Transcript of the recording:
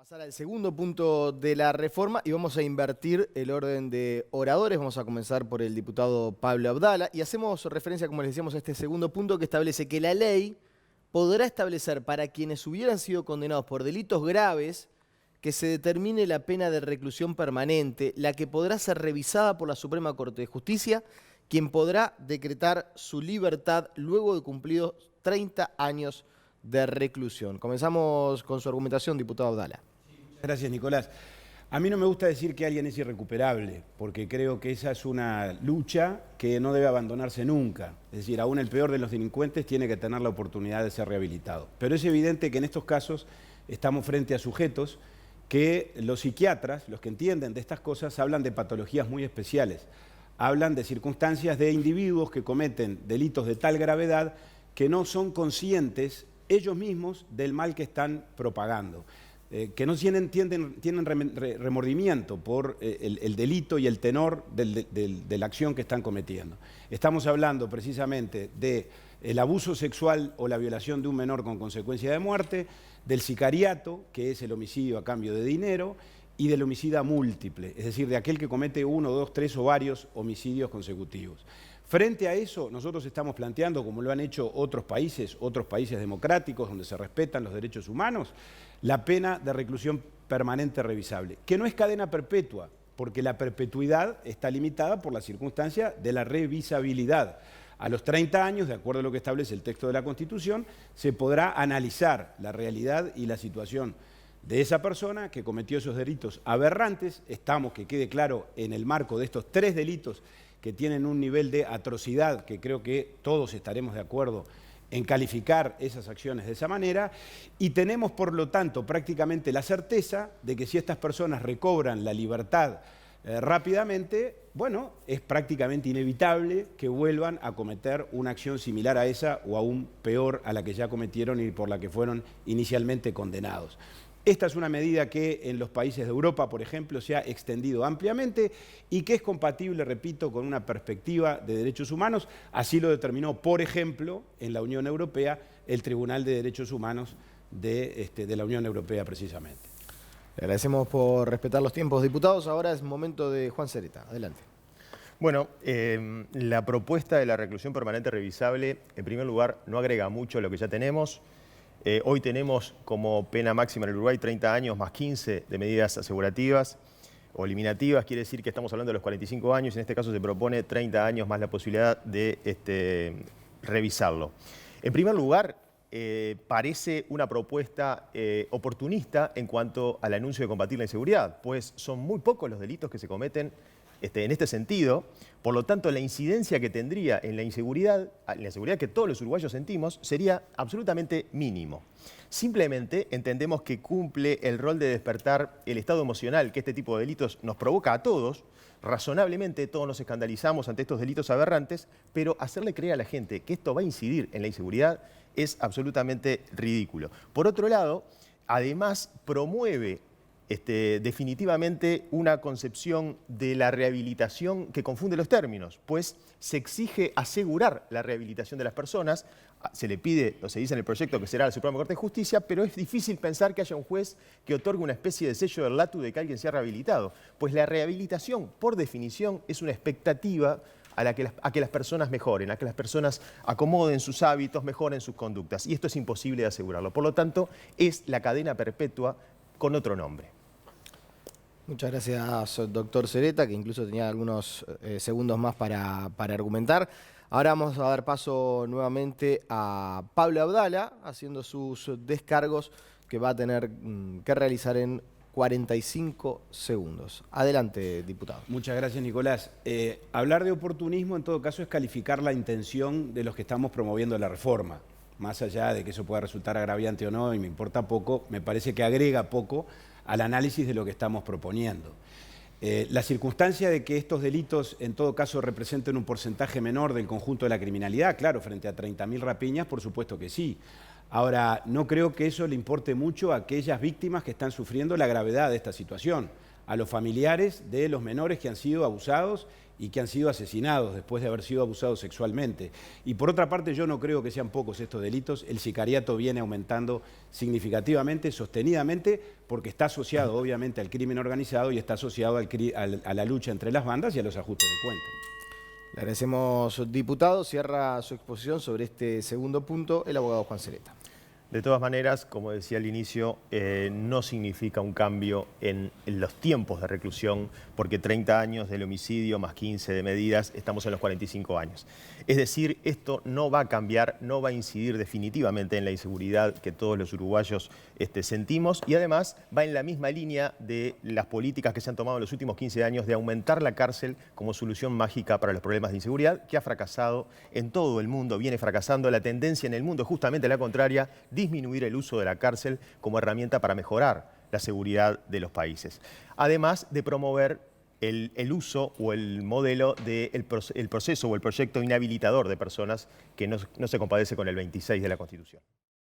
Pasar al segundo punto de la reforma y vamos a invertir el orden de oradores. Vamos a comenzar por el diputado Pablo Abdala y hacemos referencia, como les decíamos, a este segundo punto que establece que la ley podrá establecer para quienes hubieran sido condenados por delitos graves que se determine la pena de reclusión permanente, la que podrá ser revisada por la Suprema Corte de Justicia, quien podrá decretar su libertad luego de cumplidos 30 años de reclusión. Comenzamos con su argumentación, diputado Abdala. Gracias, Nicolás. A mí no me gusta decir que alguien es irrecuperable, porque creo que esa es una lucha que no debe abandonarse nunca. Es decir, aún el peor de los delincuentes tiene que tener la oportunidad de ser rehabilitado. Pero es evidente que en estos casos estamos frente a sujetos que los psiquiatras, los que entienden de estas cosas, hablan de patologías muy especiales. Hablan de circunstancias de individuos que cometen delitos de tal gravedad que no son conscientes ellos mismos del mal que están propagando. Que no tienen remordimiento por el delito y el tenor de la acción que están cometiendo. Estamos hablando precisamente del abuso sexual o la violación de un menor con consecuencia de muerte, del sicariato, que es el homicidio a cambio de dinero, y del homicida múltiple, es decir, de aquel que comete 1, 2, 3 o varios homicidios consecutivos. Frente a eso, nosotros estamos planteando, como lo han hecho otros países democráticos donde se respetan los derechos humanos, la pena de reclusión permanente revisable, que no es cadena perpetua, porque la perpetuidad está limitada por la circunstancia de la revisabilidad. A los 30 años, de acuerdo a lo que establece el texto de la Constitución, se podrá analizar la realidad y la situación de esa persona que cometió esos delitos aberrantes. Estamos, que quede claro, en el marco de estos 3 delitos que tienen un nivel de atrocidad, que creo que todos estaremos de acuerdo en calificar esas acciones de esa manera, y tenemos, por lo tanto, prácticamente la certeza de que si estas personas recobran la libertad rápidamente, bueno, es prácticamente inevitable que vuelvan a cometer una acción similar a esa o aún peor a la que ya cometieron y por la que fueron inicialmente condenados. Esta es una medida que en los países de Europa, por ejemplo, se ha extendido ampliamente y que es compatible, repito, con una perspectiva de derechos humanos. Así lo determinó, por ejemplo, en la Unión Europea, el Tribunal de Derechos Humanos de la Unión Europea, precisamente. Le agradecemos por respetar los tiempos, diputados. Ahora es momento de Juan Sereta. Adelante. Bueno, la propuesta de la reclusión permanente revisable, en primer lugar, no agrega mucho a lo que ya tenemos. Hoy tenemos como pena máxima en el Uruguay 30 años más 15 de medidas asegurativas o eliminativas. Quiere decir que estamos hablando de los 45 años. En este caso se propone 30 años más la posibilidad de revisarlo. En primer lugar, parece una propuesta oportunista en cuanto al anuncio de combatir la inseguridad, pues son muy pocos los delitos que se cometen en este sentido. Por lo tanto, la incidencia que tendría en la inseguridad que todos los uruguayos sentimos, sería absolutamente mínimo. Simplemente entendemos que cumple el rol de despertar el estado emocional que este tipo de delitos nos provoca a todos. Razonablemente todos nos escandalizamos ante estos delitos aberrantes, pero hacerle creer a la gente que esto va a incidir en la inseguridad es absolutamente ridículo. Por otro lado, además promueve definitivamente una concepción de la rehabilitación que confunde los términos, pues se exige asegurar la rehabilitación de las personas. Se le pide, o se dice en el proyecto, que será la Suprema Corte de Justicia, pero es difícil pensar que haya un juez que otorgue una especie de sello del latu de que alguien sea rehabilitado, pues la rehabilitación, por definición, es una expectativa a que las personas mejoren, a que las personas acomoden sus hábitos, mejoren sus conductas, y esto es imposible de asegurarlo. Por lo tanto, es la cadena perpetua con otro nombre. Muchas gracias, doctor Sereta, que incluso tenía algunos segundos más para argumentar. Ahora vamos a dar paso nuevamente a Pablo Abdala, haciendo sus descargos que va a tener que realizar en 45 segundos. Adelante, diputado. Muchas gracias, Nicolás. Hablar de oportunismo, en todo caso, es calificar la intención de los que estamos promoviendo la reforma. Más allá de que eso pueda resultar agraviante o no, y me importa poco, me parece que agrega poco al análisis de lo que estamos proponiendo. La circunstancia de que estos delitos en todo caso representen un porcentaje menor del conjunto de la criminalidad, claro, frente a 30.000 rapiñas, por supuesto que sí. Ahora, no creo que eso le importe mucho a aquellas víctimas que están sufriendo la gravedad de esta situación. a los familiares de los menores que han sido abusados y que han sido asesinados después de haber sido abusados sexualmente. Y por otra parte, yo no creo que sean pocos estos delitos. El sicariato viene aumentando significativamente, sostenidamente, porque está asociado obviamente al crimen organizado y está asociado a la lucha entre las bandas y a los ajustes de cuentas. Le agradecemos, diputado. Cierra su exposición sobre este segundo punto el abogado Juan Sereta. De todas maneras, como decía al inicio, no significa un cambio en los tiempos de reclusión, porque 30 años del homicidio más 15 de medidas, estamos en los 45 años. Es decir, esto no va a cambiar, no va a incidir definitivamente en la inseguridad que todos los uruguayos sentimos, y además va en la misma línea de las políticas que se han tomado en los últimos 15 años de aumentar la cárcel como solución mágica para los problemas de inseguridad, que ha fracasado en todo el mundo, viene fracasando. La tendencia en el mundo es justamente la contraria: disminuir el uso de la cárcel como herramienta para mejorar la seguridad de los países. Además de promover el uso o el modelo del proceso o el proyecto inhabilitador de personas que no se compadece con el 26 de la Constitución.